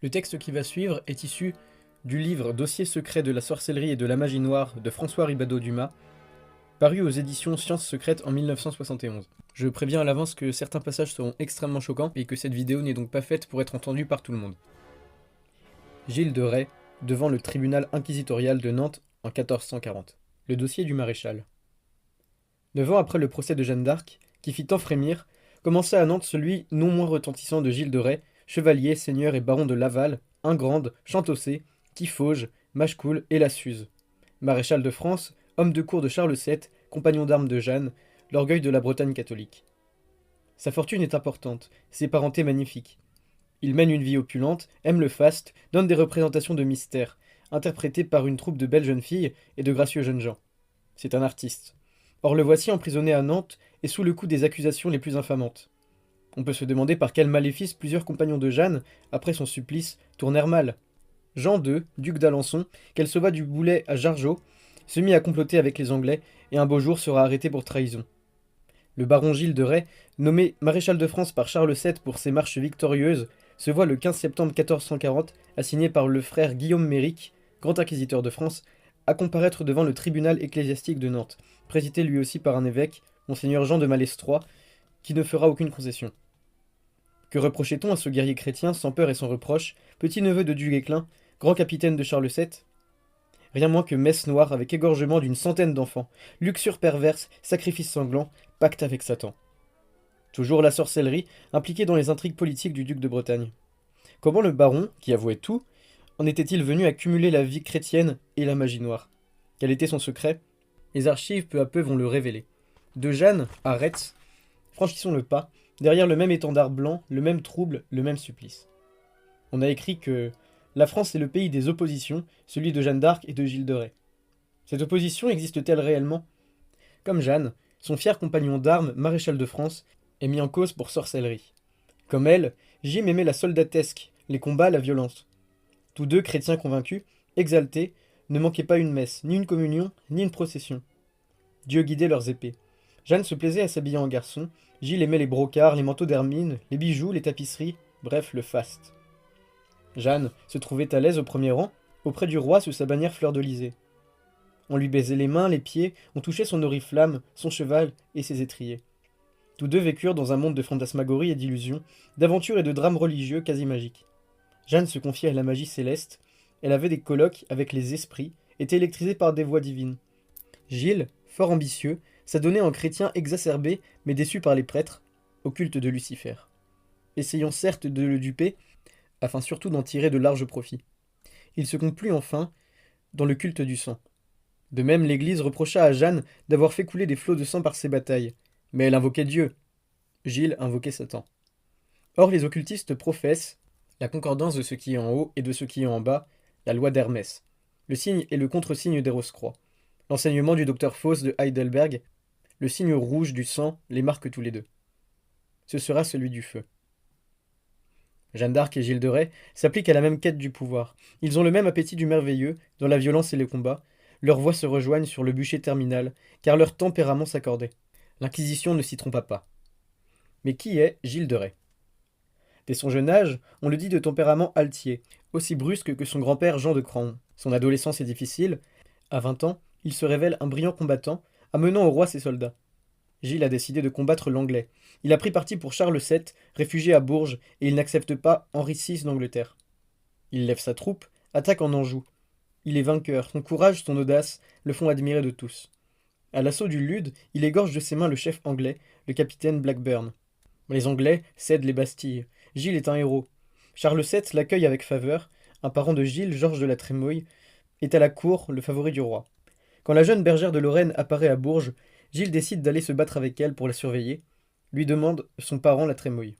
Le texte qui va suivre est issu du livre Dossier secret de la sorcellerie et de la magie noire de François Ribadeau-Dumas, paru aux éditions Sciences Secrètes en 1971. Je préviens à l'avance que certains passages seront extrêmement choquants et que cette vidéo n'est donc pas faite pour être entendue par tout le monde. Gilles de Rais, devant le tribunal inquisitorial de Nantes en 1440. Le dossier du maréchal. 9 ans après le procès de Jeanne d'Arc, qui fit tant frémir, commença à Nantes celui non moins retentissant de Gilles de Rais, chevalier, seigneur et baron de Laval, Ingrande, Chantossé, Tiffauges, Machecoul et La Suze. Maréchal de France, homme de cour de Charles VII, compagnon d'armes de Jeanne, l'orgueil de la Bretagne catholique. Sa fortune est importante, ses parentés magnifiques. Il mène une vie opulente, aime le faste, donne des représentations de mystère, interprétées par une troupe de belles jeunes filles et de gracieux jeunes gens. C'est un artiste. Or le voici emprisonné à Nantes et sous le coup des accusations les plus infamantes. On peut se demander par quel maléfice plusieurs compagnons de Jeanne, après son supplice, tournèrent mal. Jean II, duc d'Alençon, qu'elle sauva du boulet à Jargeau, se mit à comploter avec les Anglais et un beau jour sera arrêté pour trahison. Le baron Gilles de Rais, nommé maréchal de France par Charles VII pour ses marches victorieuses, se voit le 15 septembre 1440 assigné par le frère Guillaume Méric, grand inquisiteur de France, à comparaître devant le tribunal ecclésiastique de Nantes, présidé lui aussi par un évêque, monseigneur Jean de Malestroit, qui ne fera aucune concession. Que reprochait-on à ce guerrier chrétien sans peur et sans reproche, petit-neveu de Du-Guesclin, grand capitaine de Charles VII? Rien moins que messe noire avec égorgement d'une centaine d'enfants, luxure perverse, sacrifice sanglant, pacte avec Satan. Toujours la sorcellerie, impliquée dans les intrigues politiques du duc de Bretagne. Comment le baron, qui avouait tout, en était-il venu à cumuler la vie chrétienne et la magie noire? Quel était son secret? Les archives peu à peu vont le révéler. De Jeanne à Retz, franchissons le pas, derrière le même étendard blanc, le même trouble, le même supplice. On a écrit que la France est le pays des oppositions, celui de Jeanne d'Arc et de Gilles de Rais. Cette opposition existe-t-elle réellement? Comme Jeanne, son fier compagnon d'armes, maréchal de France, est mis en cause pour sorcellerie. Comme elle, Jim aimait la soldatesque, les combats, la violence. Tous deux chrétiens convaincus, exaltés, ne manquaient pas une messe, ni une communion, ni une procession. Dieu guidait leurs épées. Jeanne se plaisait à s'habiller en garçon, Gilles aimait les brocarts, les manteaux d'hermine, les bijoux, les tapisseries, bref, le faste. Jeanne se trouvait à l'aise au premier rang, auprès du roi sous sa bannière fleur-de-lysée. On lui baisait les mains, les pieds, on touchait son oriflamme, son cheval et ses étriers. Tous deux vécurent dans un monde de fantasmagorie et d'illusions, d'aventures et de drames religieux quasi magiques. Jeanne se confiait à la magie céleste, elle avait des colloques avec les esprits, était électrisée par des voix divines. Gilles, fort ambitieux, s'adonnait en chrétien exacerbé, mais déçu par les prêtres, au culte de Lucifer. Essayant certes de le duper, afin surtout d'en tirer de larges profits. Il se complut enfin dans le culte du sang. De même, l'Église reprocha à Jeanne d'avoir fait couler des flots de sang par ses batailles, mais elle invoquait Dieu. Gilles invoquait Satan. Or, les occultistes professent la concordance de ce qui est en haut et de ce qui est en bas, la loi d'Hermès, le signe et le contre-signe des Rose-Croix. L'enseignement du docteur Faust de Heidelberg, le signe rouge du sang les marque tous les deux. Ce sera celui du feu. Jeanne d'Arc et Gilles de Rais s'appliquent à la même quête du pouvoir. Ils ont le même appétit du merveilleux, dans la violence et les combats. Leurs voix se rejoignent sur le bûcher terminal, car leur tempérament s'accordait. L'Inquisition ne s'y trompa pas. Mais qui est Gilles de Rais? Dès son jeune âge, on le dit de tempérament altier, aussi brusque que son grand-père Jean de Craon. Son adolescence est difficile. À 20 ans, il se révèle un brillant combattant, amenant au roi ses soldats. Gilles a décidé de combattre l'Anglais. Il a pris parti pour Charles VII, réfugié à Bourges, et il n'accepte pas Henri VI d'Angleterre. Il lève sa troupe, attaque en Anjou. Il est vainqueur, son courage, son audace le font admirer de tous. À l'assaut du Lude, il égorge de ses mains le chef anglais, le capitaine Blackburn. Les Anglais cèdent les Bastilles. Gilles est un héros. Charles VII l'accueille avec faveur. Un parent de Gilles, Georges de la Trémouille, est à la cour, le favori du roi. Quand la jeune bergère de Lorraine apparaît à Bourges, Gilles décide d'aller se battre avec elle pour la surveiller, lui demande son parent la Trémouille.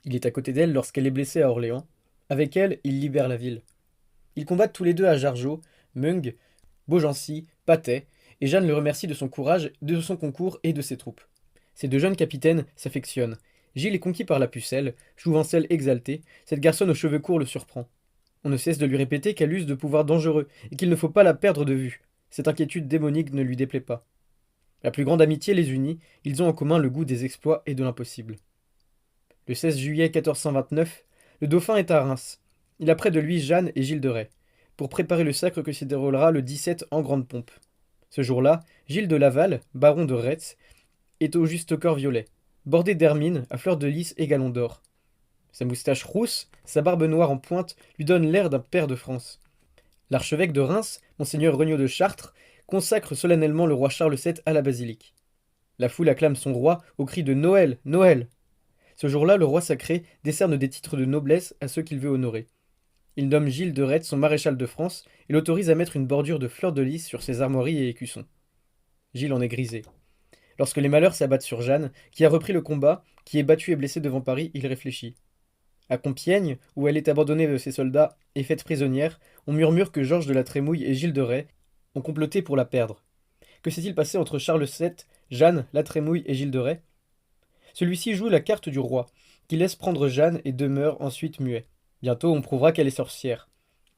Il est à côté d'elle lorsqu'elle est blessée à Orléans. Avec elle, il libère la ville. Ils combattent tous les deux à Jargeau, Meung, Beaugency, Patay, et Jeanne le remercie de son courage, de son concours et de ses troupes. Ces deux jeunes capitaines s'affectionnent. Gilles est conquis par la pucelle, jouvencelle exaltée, cette garçonne aux cheveux courts le surprend. On ne cesse de lui répéter qu'elle use de pouvoirs dangereux et qu'il ne faut pas la perdre de vue. Cette inquiétude démonique ne lui déplaît pas. La plus grande amitié les unit, ils ont en commun le goût des exploits et de l'impossible. Le 16 juillet 1429, le dauphin est à Reims. Il a près de lui Jeanne et Gilles de Rais, pour préparer le sacre que s'y déroulera le 17 en grande pompe. Ce jour-là, Gilles de Laval, baron de Retz, est au juste corps violet, bordé d'hermine, à fleurs de lys et galons d'or. Sa moustache rousse, sa barbe noire en pointe lui donnent l'air d'un pair de France. L'archevêque de Reims, monseigneur Regnault de Chartres, consacre solennellement le roi Charles VII à la basilique. La foule acclame son roi au cri de Noël, Noël. Ce jour-là, le roi sacré décerne des titres de noblesse à ceux qu'il veut honorer. Il nomme Gilles de Retz son maréchal de France et l'autorise à mettre une bordure de fleurs de lys sur ses armoiries et écussons. Gilles en est grisé. Lorsque les malheurs s'abattent sur Jeanne, qui a repris le combat, qui est battue et blessée devant Paris, il réfléchit. À Compiègne, où elle est abandonnée de ses soldats et faite prisonnière, on murmure que Georges de la Trémouille et Gilles de Rais ont comploté pour la perdre. Que s'est-il passé entre Charles VII, Jeanne, la Trémouille et Gilles de Rais? Celui-ci joue la carte du roi, qui laisse prendre Jeanne et demeure ensuite muet. Bientôt on prouvera qu'elle est sorcière.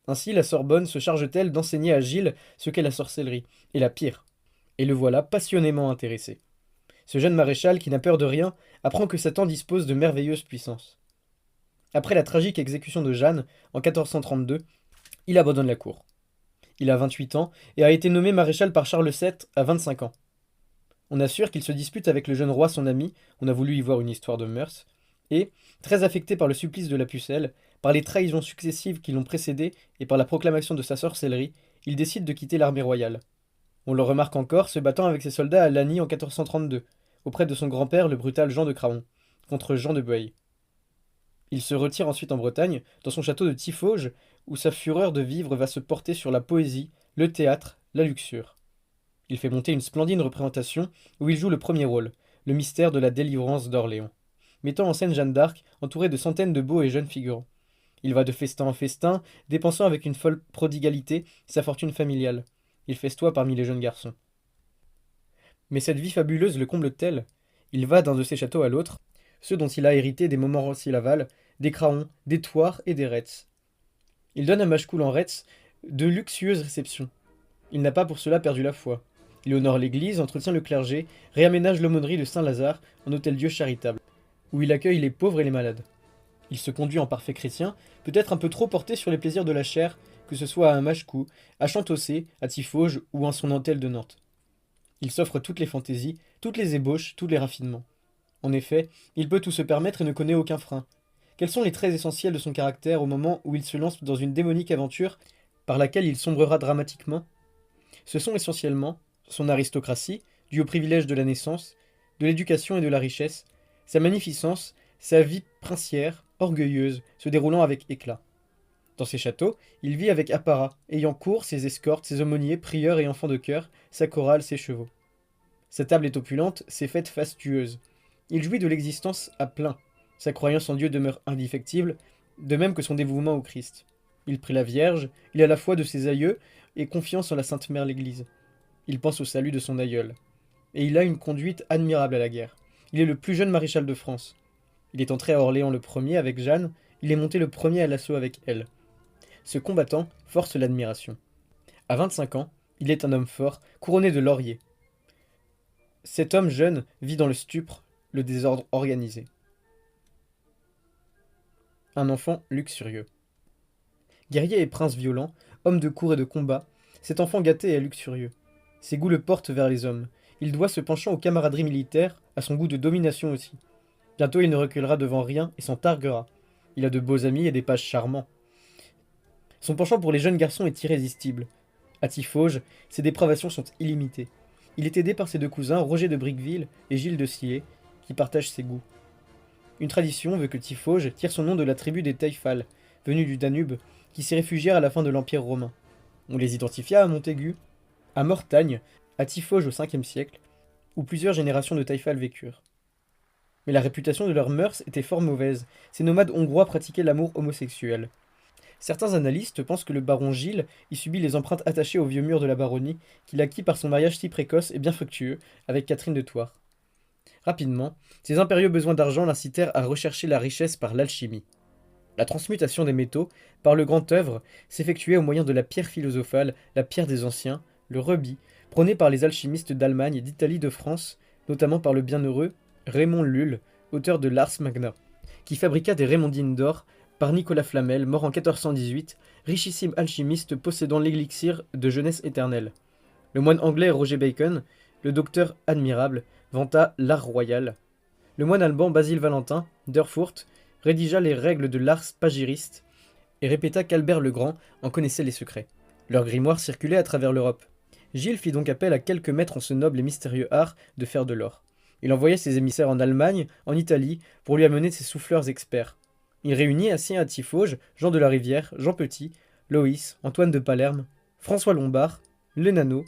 Ainsi la Sorbonne se charge-t-elle d'enseigner à Gilles ce qu'est la sorcellerie, et la pire. Et le voilà passionnément intéressé. Ce jeune maréchal, qui n'a peur de rien, apprend que Satan dispose de merveilleuses puissances. Après la tragique exécution de Jeanne, en 1432, il abandonne la cour. Il a 28 ans et a été nommé maréchal par Charles VII à 25 ans. On assure qu'il se dispute avec le jeune roi son ami, on a voulu y voir une histoire de mœurs, et, très affecté par le supplice de la pucelle, par les trahisons successives qui l'ont précédé et par la proclamation de sa sorcellerie, il décide de quitter l'armée royale. On le remarque encore se battant avec ses soldats à Lagny en 1432, auprès de son grand-père le brutal Jean de Craon, contre Jean de Bueil. Il se retire ensuite en Bretagne, dans son château de Tiffauges, où sa fureur de vivre va se porter sur la poésie, le théâtre, la luxure. Il fait monter une splendide représentation où il joue le premier rôle, le mystère de la délivrance d'Orléans, mettant en scène Jeanne d'Arc entourée de centaines de beaux et jeunes figurants. Il va de festin en festin, dépensant avec une folle prodigalité sa fortune familiale. Il festoie parmi les jeunes garçons. Mais cette vie fabuleuse le comble-t-elle? Il va d'un de ses châteaux à l'autre, ceux dont il a hérité des Montmorency-Laval, des Craon, des Thouars et des Retz. Il donne à Machecoul en Retz de luxueuses réceptions. Il n'a pas pour cela perdu la foi. Il honore l'église, entretient le clergé, réaménage l'aumônerie de Saint-Lazare en hôtel-dieu charitable, où il accueille les pauvres et les malades. Il se conduit en parfait chrétien, peut-être un peu trop porté sur les plaisirs de la chair, que ce soit à Machecoul, à Chantossé, à Tiffauges ou en son hôtel de Nantes. Il s'offre toutes les fantaisies, toutes les ébauches, tous les raffinements. En effet, il peut tout se permettre et ne connaît aucun frein. Quels sont les traits essentiels de son caractère au moment où il se lance dans une démonique aventure par laquelle il sombrera dramatiquement? Ce sont essentiellement son aristocratie, due au privilège de la naissance, de l'éducation et de la richesse, sa magnificence, sa vie princière, orgueilleuse, se déroulant avec éclat. Dans ses châteaux, il vit avec apparat, ayant cour, ses escortes, ses aumôniers, prieurs et enfants de chœur, sa chorale, ses chevaux. Sa table est opulente, ses fêtes fastueuses. Il jouit de l'existence à plein. Sa croyance en Dieu demeure indéfectible, de même que son dévouement au Christ. Il prie la Vierge, il a la foi de ses aïeux et confiance en la Sainte Mère l'Église. Il pense au salut de son aïeul. Et il a une conduite admirable à la guerre. Il est le plus jeune maréchal de France. Il est entré à Orléans le premier avec Jeanne, il est monté le premier à l'assaut avec elle. Ce combattant force l'admiration. À 25 ans, il est un homme fort, couronné de lauriers. Cet homme jeune vit dans le stupre, le désordre organisé. Un enfant luxurieux. Guerrier et prince violent, homme de cour et de combat, cet enfant gâté est luxurieux. Ses goûts le portent vers les hommes. Il doit se penchant aux camaraderies militaires, à son goût de domination aussi. Bientôt il ne reculera devant rien et s'en targuera. Il a de beaux amis et des pages charmants. Son penchant pour les jeunes garçons est irrésistible. À Tiffauges, ses dépravations sont illimitées. Il est aidé par ses deux cousins, Roger de Briqueville et Gilles de Sillé, qui partagent ses goûts. Une tradition veut que Tiffauges tire son nom de la tribu des Taïfal, venus du Danube, qui s'y réfugièrent à la fin de l'Empire romain. On les identifia à Montaigu, à Mortagne, à Tiffauges au 5e siècle, où plusieurs générations de Taïfal vécurent. Mais la réputation de leurs mœurs était fort mauvaise. Ces nomades hongrois pratiquaient l'amour homosexuel. Certains analystes pensent que le baron Gilles y subit les empreintes attachées au vieux mur de la baronnie qu'il acquit par son mariage si précoce et bien fructueux avec Catherine de Thouars. Rapidement, ses impérieux besoins d'argent l'incitèrent à rechercher la richesse par l'alchimie. La transmutation des métaux, par le grand œuvre, s'effectuait au moyen de la pierre philosophale, la pierre des anciens, le rubis, prôné par les alchimistes d'Allemagne et d'Italie de France, notamment par le bienheureux Raymond Lulle, auteur de l'Ars Magna, qui fabriqua des Raymondines d'or par Nicolas Flamel, mort en 1418, richissime alchimiste possédant l'élixir de jeunesse éternelle. Le moine anglais Roger Bacon, le docteur admirable, vanta l'art royal. Le moine allemand Basile Valentin, d'Erfurt, rédigea les règles de l'art spagyriste et répéta qu'Albert le Grand en connaissait les secrets. Leur grimoire circulait à travers l'Europe. Gilles fit donc appel à quelques maîtres en ce noble et mystérieux art de faire de l'or. Il envoyait ses émissaires en Allemagne, en Italie, pour lui amener ses souffleurs experts. Il réunit ainsi à Tiffauges Jean de la Rivière, Jean Petit, Loïs, Antoine de Palerme, François Lombard, Le Nano,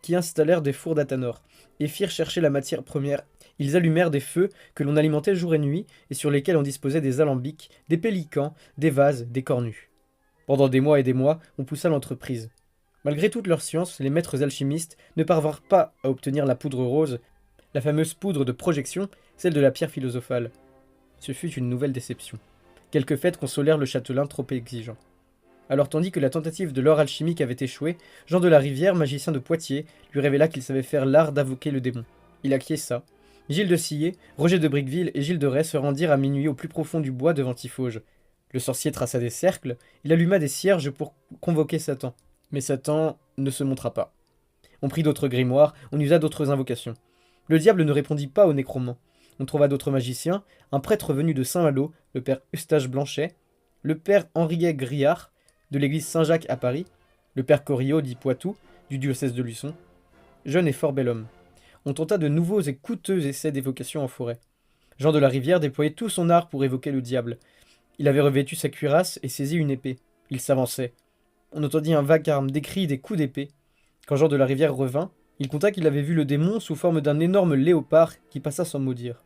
qui installèrent des fours d'Athanor, et firent chercher la matière première. Ils allumèrent des feux que l'on alimentait jour et nuit, et sur lesquels on disposait des alambics, des pélicans, des vases, des cornues. Pendant des mois et des mois, on poussa l'entreprise. Malgré toute leur science, les maîtres alchimistes ne parvinrent pas à obtenir la poudre rose, la fameuse poudre de projection, celle de la pierre philosophale. Ce fut une nouvelle déception. Quelques fêtes consolèrent le châtelain trop exigeant. Alors tandis que la tentative de l'or alchimique avait échoué, Jean de la Rivière, magicien de Poitiers, lui révéla qu'il savait faire l'art d'invoquer le démon. Il acquiesça. Gilles de Sillé, Roger de Bricqueville et Gilles de Rais se rendirent à minuit au plus profond du bois devant Tiffauges. Le sorcier traça des cercles, il alluma des cierges pour convoquer Satan. Mais Satan ne se montra pas. On prit d'autres grimoires, on usa d'autres invocations. Le diable ne répondit pas aux nécromants. On trouva d'autres magiciens, un prêtre venu de Saint-Malo, le père Eustache Blanchet, le père Henriet Griard, de l'église Saint-Jacques à Paris, le père Corillot dit Poitou, du diocèse de Luçon. Jeune et fort bel homme. On tenta de nouveaux et coûteux essais d'évocation en forêt. Jean de la Rivière déployait tout son art pour évoquer le diable. Il avait revêtu sa cuirasse et saisi une épée. Il s'avançait. On entendit un vacarme, des cris, des coups d'épée. Quand Jean de la Rivière revint, il conta qu'il avait vu le démon sous forme d'un énorme léopard qui passa sans mot dire.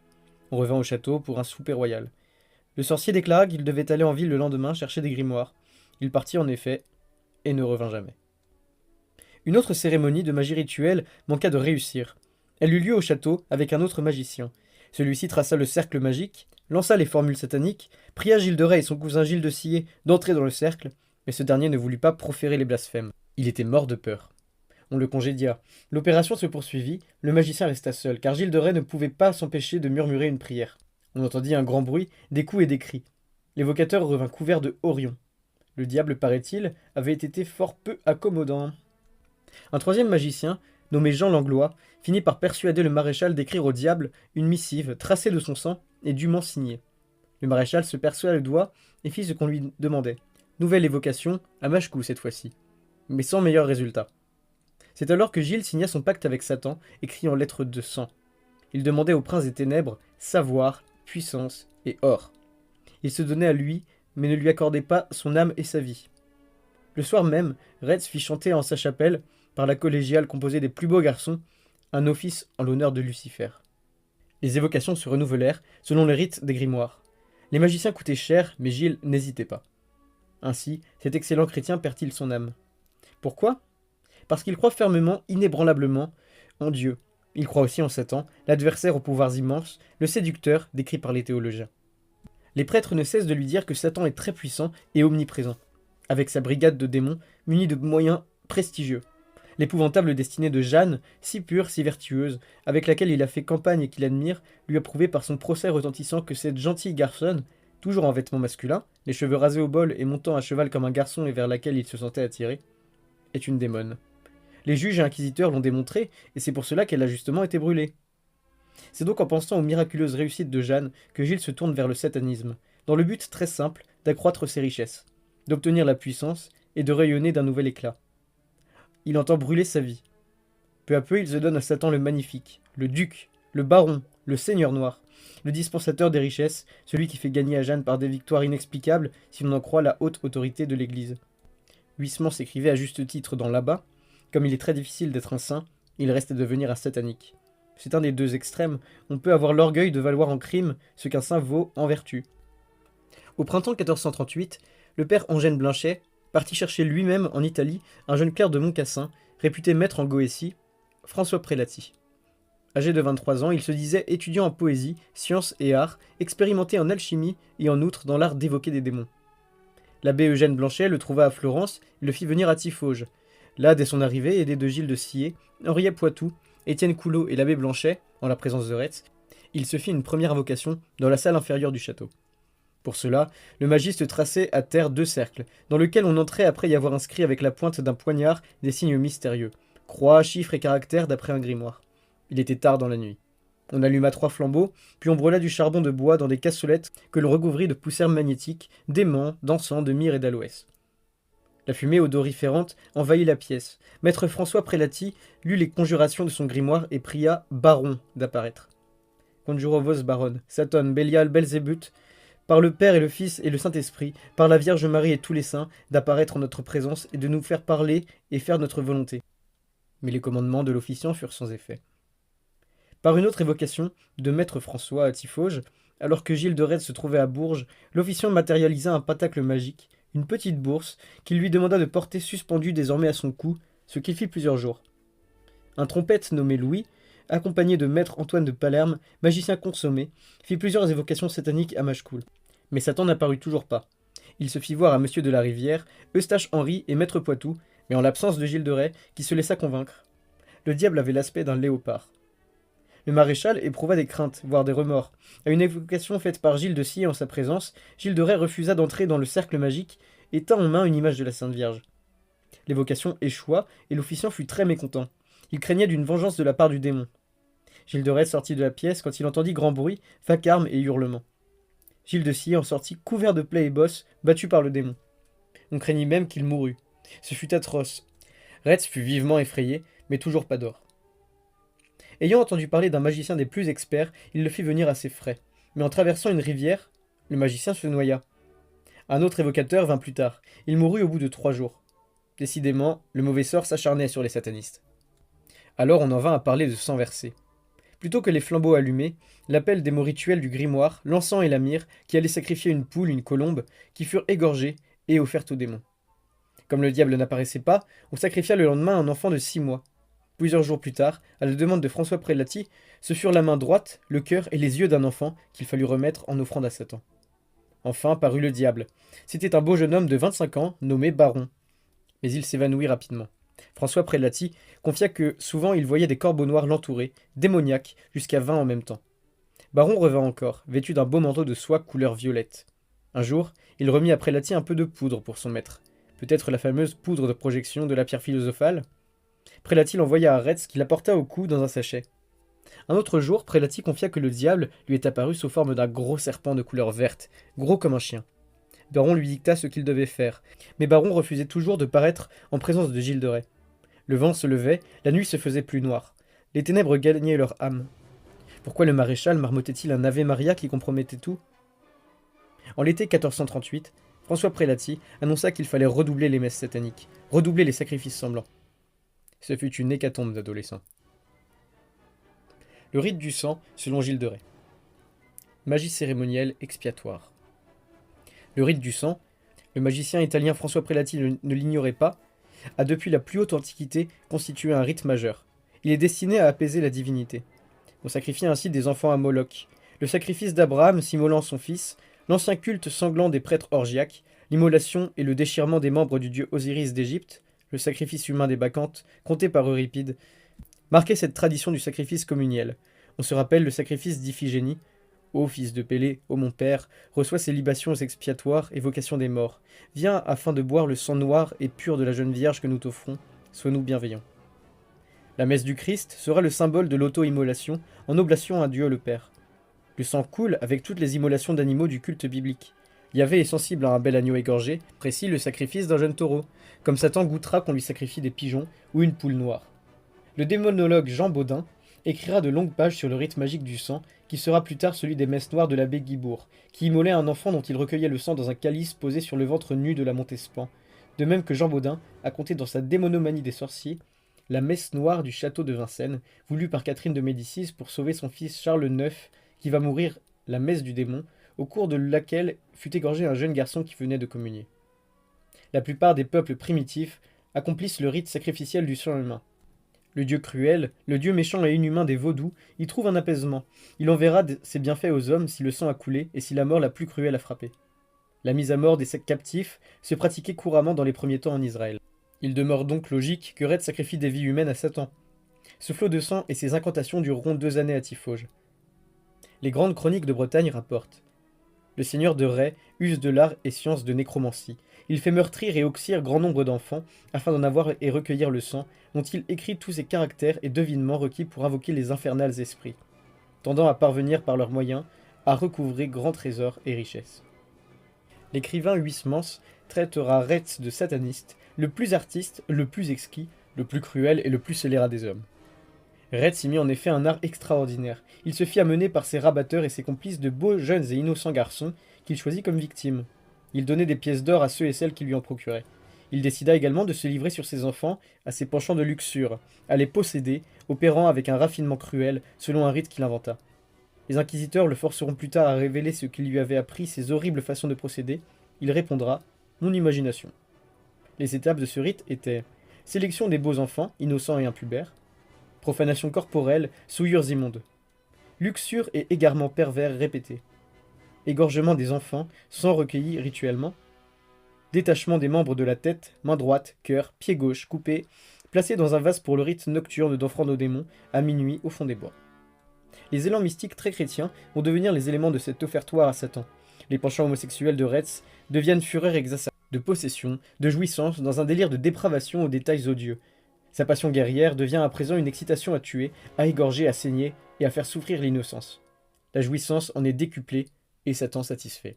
On revint au château pour un souper royal. Le sorcier déclara qu'il devait aller en ville le lendemain chercher des grimoires. Il partit en effet, et ne revint jamais. Une autre cérémonie de magie rituelle manqua de réussir. Elle eut lieu au château avec un autre magicien. Celui-ci traça le cercle magique, lança les formules sataniques, pria Gilles de Rais et son cousin Gilles de Sillé d'entrer dans le cercle, mais ce dernier ne voulut pas proférer les blasphèmes. Il était mort de peur. On le congédia. L'opération se poursuivit, le magicien resta seul, car Gilles de Rais ne pouvait pas s'empêcher de murmurer une prière. On entendit un grand bruit, des coups et des cris. L'évocateur revint couvert de horions. Le diable, paraît-il, avait été fort peu accommodant. Un troisième magicien, nommé Jean Langlois, finit par persuader le maréchal d'écrire au diable une missive tracée de son sang et dûment signée. Le maréchal se perçoit le doigt et fit ce qu'on lui demandait. Nouvelle évocation, à Machecou cette fois-ci, mais sans meilleur résultat. C'est alors que Gilles signa son pacte avec Satan, écrit en lettres de sang. Il demandait au prince des ténèbres savoir, puissance et or. Il se donnait à lui, mais ne lui accordait pas son âme et sa vie. Le soir même, Retz fit chanter en sa chapelle, par la collégiale composée des plus beaux garçons, un office en l'honneur de Lucifer. Les évocations se renouvelèrent, selon les rites des grimoires. Les magiciens coûtaient cher, mais Gilles n'hésitait pas. Ainsi, cet excellent chrétien perd-il son âme. Pourquoi ? Parce qu'il croit fermement, inébranlablement, en Dieu. Il croit aussi en Satan, l'adversaire aux pouvoirs immenses, le séducteur décrit par les théologiens. Les prêtres ne cessent de lui dire que Satan est très puissant et omniprésent, avec sa brigade de démons munis de moyens prestigieux. L'épouvantable destinée de Jeanne, si pure, si vertueuse, avec laquelle il a fait campagne et qu'il admire, lui a prouvé par son procès retentissant que cette gentille garçonne, toujours en vêtements masculins, les cheveux rasés au bol et montant à cheval comme un garçon et vers laquelle il se sentait attiré, est une démone. Les juges et inquisiteurs l'ont démontré, et c'est pour cela qu'elle a justement été brûlée. C'est donc en pensant aux miraculeuses réussites de Jeanne que Gilles se tourne vers le satanisme, dans le but très simple d'accroître ses richesses, d'obtenir la puissance et de rayonner d'un nouvel éclat. Il entend brûler sa vie. Peu à peu, il se donne à Satan le magnifique, le duc, le baron, le seigneur noir, le dispensateur des richesses, celui qui fait gagner à Jeanne par des victoires inexplicables si l'on en croit la haute autorité de l'Église. Huysmans s'écrivait à juste titre dans l'Abat, comme il est très difficile d'être un saint, il reste à devenir un satanique. C'est un des deux extrêmes, on peut avoir l'orgueil de valoir en crime ce qu'un saint vaut en vertu. Au printemps 1438, le père Eugène Blanchet partit chercher lui-même en Italie un jeune clerc de Montcassin, réputé maître en Goétie, François Prélati. Âgé de 23 ans, il se disait étudiant en poésie, sciences et arts, expérimenté en alchimie et en outre dans l'art d'évoquer des démons. L'abbé Eugène Blanchet le trouva à Florence et le fit venir à Tiffauges. Là, dès son arrivée, aidé de Gilles de Sillé, Henriet Poitou, Étienne Coulot et l'abbé Blanchet, en la présence de Retz, il se fit une première invocation dans la salle inférieure du château. Pour cela, le magiste traçait à terre 2 cercles, dans lesquels on entrait après y avoir inscrit avec la pointe d'un poignard des signes mystérieux, croix, chiffres et caractères d'après un grimoire. Il était tard dans la nuit. On alluma 3 flambeaux, puis on brûla du charbon de bois dans des cassolettes que l'on recouvrit de poussière magnétique, d'aimants, d'encens, de myrrhe et d'aloès. La fumée odoriférante envahit la pièce. Maître François Prelati lut les conjurations de son grimoire et pria Baron d'apparaître. Conjuro vos baron, Saton, Bélial, Belzébuth, par le Père et le Fils et le Saint-Esprit, par la Vierge Marie et tous les saints, d'apparaître en notre présence et de nous faire parler et faire notre volonté. Mais les commandements de l'officiant furent sans effet. Par une autre évocation de Maître François à Tiffauges, alors que Gilles de Retz se trouvait à Bourges, l'officiant matérialisa un pentacle magique, une petite bourse, qu'il lui demanda de porter suspendue désormais à son cou, ce qu'il fit plusieurs jours. Un trompette nommé Louis, accompagné de Maître Antoine de Palerme, magicien consommé, fit plusieurs évocations sataniques à Machecoul. Mais Satan n'apparut toujours pas. Il se fit voir à Monsieur de la Rivière, Eustache Henri et Maître Poitou, mais en l'absence de Gilles de Rais, qui se laissa convaincre. Le diable avait l'aspect d'un léopard. Le maréchal éprouva des craintes, voire des remords. À une évocation faite par Gilles de Sillé en sa présence, Gilles de Rais refusa d'entrer dans le cercle magique et tint en main une image de la Sainte Vierge. L'évocation échoua et l'officiant fut très mécontent. Il craignait d'une vengeance de la part du démon. Gilles de Retz sortit de la pièce quand il entendit grand bruit, vacarme et hurlements. Gilles de Sillé en sortit couvert de plaies et bosses, battu par le démon. On craignit même qu'il mourût. Ce fut atroce. Retz fut vivement effrayé, mais toujours pas d'or. Ayant entendu parler d'un magicien des plus experts, il le fit venir à ses frais. Mais en traversant une rivière, le magicien se noya. Un autre évocateur vint plus tard. Il mourut au bout de 3 jours. Décidément, le mauvais sort s'acharnait sur les satanistes. Alors on en vint à parler de sang versé. Plutôt que les flambeaux allumés, l'appel des mots rituels du grimoire, l'encens et la myrrhe, qui allaient sacrifier une poule, une colombe, qui furent égorgées et offertes aux démons. Comme le diable n'apparaissait pas, on sacrifia le lendemain un enfant de 6 mois. Plusieurs jours plus tard, à la demande de François Prelati, ce furent la main droite, le cœur et les yeux d'un enfant qu'il fallut remettre en offrande à Satan. Enfin parut le diable. C'était un beau jeune homme de 25 ans, nommé Baron. Mais il s'évanouit rapidement. François Prelati confia que souvent il voyait des corbeaux noirs l'entourer, démoniaques, jusqu'à 20 en même temps. Baron revint encore, vêtu d'un beau manteau de soie couleur violette. Un jour, il remit à Prelati un peu de poudre pour son maître. Peut-être la fameuse poudre de projection de la pierre philosophale. Prelati l'envoya à Retz qui la porta au cou dans un sachet. Un autre jour, Prelati confia que le diable lui est apparu sous forme d'un gros serpent de couleur verte, gros comme un chien. Baron lui dicta ce qu'il devait faire, mais Baron refusait toujours de paraître en présence de Gilles de Rais. Le vent se levait, la nuit se faisait plus noire. Les ténèbres gagnaient leur âme. Pourquoi le maréchal marmottait-il un Ave Maria qui compromettait tout? En l'été 1438, François Prelati annonça qu'il fallait redoubler les messes sataniques, redoubler les sacrifices semblants. Ce fut une hécatombe d'adolescents. Le rite du sang, selon Gilles de Rais. Magie cérémonielle expiatoire. Le rite du sang, le magicien italien François Prelati ne l'ignorait pas, a depuis la plus haute antiquité constitué un rite majeur. Il est destiné à apaiser la divinité. On sacrifiait ainsi des enfants à Moloch, le sacrifice d'Abraham s'immolant son fils, l'ancien culte sanglant des prêtres orgiaques, l'immolation et le déchirement des membres du dieu Osiris d'Égypte, le sacrifice humain des Bacchantes, compté par Euripide, marquait cette tradition du sacrifice communiel. On se rappelle le sacrifice d'Iphigénie. Ô fils de Pélée, ô mon père, reçois ces libations expiatoires, évocation des morts. Viens afin de boire le sang noir et pur de la jeune Vierge que nous t'offrons. Sois-nous bienveillants. La messe du Christ sera le symbole de l'auto-immolation en oblation à Dieu le Père. Le sang coule avec toutes les immolations d'animaux du culte biblique. Yahvé est sensible à un bel agneau égorgé, précis le sacrifice d'un jeune taureau, comme Satan goûtera qu'on lui sacrifie des pigeons ou une poule noire. Le démonologue Jean Baudin écrira de longues pages sur le rite magique du sang, qui sera plus tard celui des messes noires de l'abbé Guibourg, qui immolait un enfant dont il recueillait le sang dans un calice posé sur le ventre nu de la Montespan, de même que Jean Baudin a compté dans sa Démonomanie des sorciers la messe noire du château de Vincennes, voulue par Catherine de Médicis pour sauver son fils Charles IX, qui va mourir la messe du démon, au cours de laquelle fut égorgé un jeune garçon qui venait de communier. La plupart des peuples primitifs accomplissent le rite sacrificiel du sang humain. Le dieu cruel, le dieu méchant et inhumain des vaudous, y trouve un apaisement. Il enverra ses bienfaits aux hommes si le sang a coulé et si la mort la plus cruelle a frappé. La mise à mort des captifs se pratiquait couramment dans les premiers temps en Israël. Il demeure donc logique que Retz sacrifie des vies humaines à Satan. Ce flot de sang et ses incantations dureront 2 années à Tiffauges. Les grandes chroniques de Bretagne rapportent. Le seigneur de Ray use de l'art et science de nécromancie. Il fait meurtrir et oxyre grand nombre d'enfants, afin d'en avoir et recueillir le sang, dont il écrit tous ses caractères et devinements requis pour invoquer les infernals esprits, tendant à parvenir par leurs moyens à recouvrer grands trésors et richesses. L'écrivain Huysmans traitera Retz de sataniste, le plus artiste, le plus exquis, le plus cruel et le plus scélérat des hommes. Retz y mit en effet un art extraordinaire. Il se fit amener par ses rabatteurs et ses complices de beaux, jeunes et innocents garçons qu'il choisit comme victimes. Il donnait des pièces d'or à ceux et celles qui lui en procuraient. Il décida également de se livrer sur ses enfants à ses penchants de luxure, à les posséder, opérant avec un raffinement cruel selon un rite qu'il inventa. Les inquisiteurs le forceront plus tard à révéler ce qu'il lui avait appris, ses horribles façons de procéder. Il répondra « Mon imagination ». Les étapes de ce rite étaient sélection des beaux enfants, innocents et impubères, profanation corporelle, souillures immondes, luxure et égarement pervers répétés, égorgement des enfants, sang recueilli rituellement, détachement des membres de la tête, main droite, cœur, pied gauche coupé, placé dans un vase pour le rite nocturne d'offrande aux démons, à minuit au fond des bois. Les élans mystiques très chrétiens vont devenir les éléments de cet offertoire à Satan. Les penchants homosexuels de Retz deviennent fureur exacerbée, de possession, de jouissance, dans un délire de dépravation aux détails odieux. Sa passion guerrière devient à présent une excitation à tuer, à égorger, à saigner et à faire souffrir l'innocence. La jouissance en est décuplée et Satan satisfait.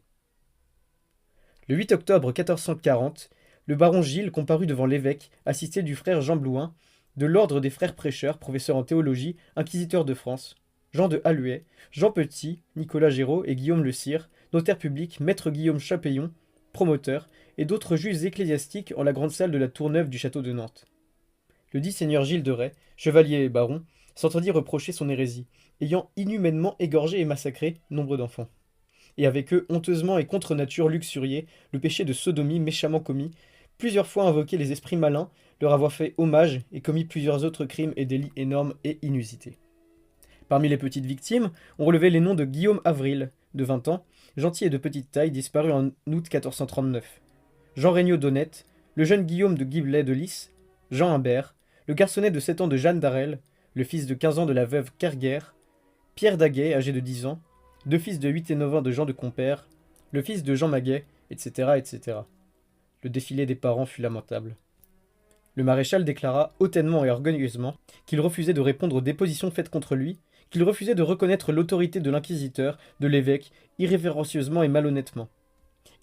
Le 8 octobre 1440, le baron Gilles comparut devant l'évêque, assisté du frère Jean Blouin, de l'ordre des frères prêcheurs, professeur en théologie, inquisiteur de France, Jean de Haluet, Jean Petit, Nicolas Géraud et Guillaume Le Sire, notaire public, maître Guillaume Chapeillon, promoteur, et d'autres juges ecclésiastiques en la grande salle de la tour neuve du château de Nantes. Le dit seigneur Gilles de Rais, chevalier et baron, s'entendit reprocher son hérésie, ayant inhumainement égorgé et massacré nombre d'enfants. Et avec eux, honteusement et contre nature luxurié, le péché de sodomie méchamment commis, plusieurs fois invoqué les esprits malins, leur avoir fait hommage et commis plusieurs autres crimes et délits énormes et inusités. Parmi les petites victimes, on relevait les noms de Guillaume Avril, de 20 ans, gentil et de petite taille, disparu en août 1439, Jean Regnault d'Honnête, le jeune Guillaume de Guiblet de Lys, Jean Humbert, le garçonnet de 7 ans de Jeanne d'Arel, le fils de 15 ans de la veuve Kerguer, Pierre Daguet, âgé de 10 ans, deux fils de 8 et 9 ans de Jean de Compère, le fils de Jean Maguet, etc., etc. Le défilé des parents fut lamentable. Le maréchal déclara hautement et orgueilleusement qu'il refusait de répondre aux dépositions faites contre lui, qu'il refusait de reconnaître l'autorité de l'inquisiteur, de l'évêque, irrévérencieusement et malhonnêtement.